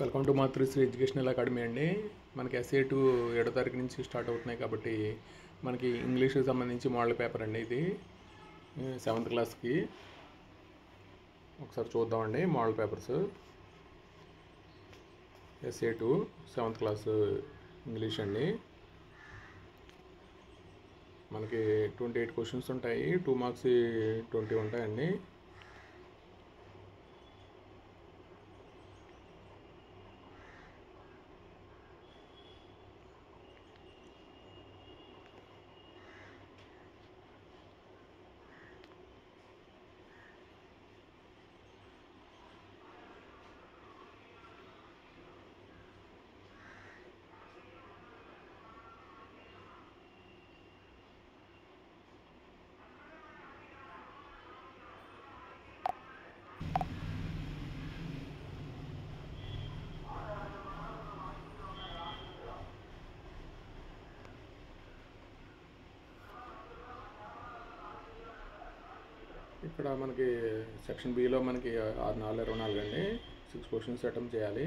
Welcome to Matrusri educational academy అండి. మనకి SA2 7వ తారీఖు నుంచి స్టార్ట్ అవుతున్నాయి కాబట్టి మనకి ఇంగ్లీష్కి సంబంధించి మోడల్ పేపర్ అండి. ఇది 7th క్లాస్కి ఒకసారి చూద్దామండి. Model papers SA2 7th class English అండి. మనకి 28 క్వశ్చన్స్ ఉంటాయి. 2 మార్క్స్ 20 ఉంటాయండి. ఇక్కడ మనకి సెక్షన్ బిలో మనకి 6/4/24 అండి. 6 క్వశ్చన్స్ అటెంప్ట్ చేయాలి.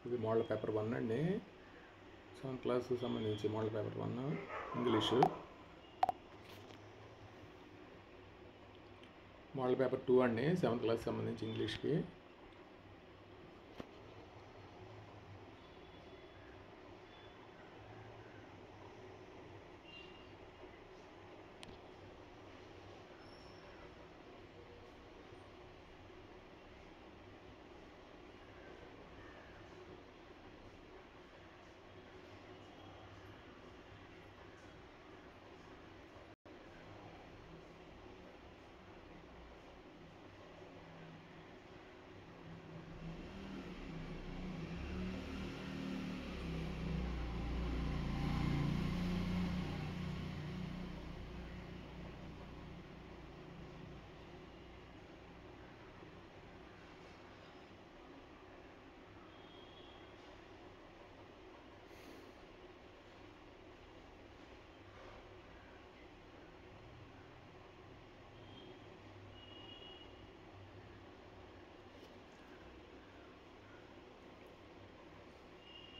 ఇది మోడల్ పేపర్ 1 అండి. 7th క్లాస్కి సంబంధించి model paper 1 English. Model paper 2 అండి. 7th క్లాస్కి సంబంధించి ఇంగ్లీష్కి.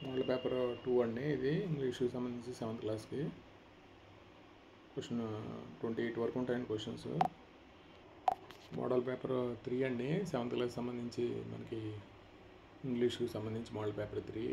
మోడల్ పేపర్ 2 అండి. ఇది ఇంగ్లీష్కి సంబంధించి 7th క్లాస్కి. క్వశ్చన్ 28 వరకు ఉంటాయండి క్వశ్చన్స్. మోడల్ పేపర్ 3 అండి. 7th క్లాస్కి సంబంధించి మనకి ఇంగ్లీష్కి సంబంధించి మోడల్ పేపర్ 3.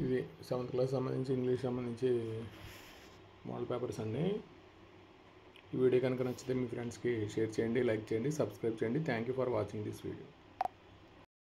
ఇది 7th క్లాస్ సంబంధించి ఇంగ్లీష్ సంబంధించి మోడల్ పేపర్స్ అండి. ఈ వీడియో కనుక నచ్చితే మీ ఫ్రెండ్స్కి షేర్ చేయండి, లైక్ చేయండి, సబ్స్క్రైబ్ చేయండి. Thank you for watching this video.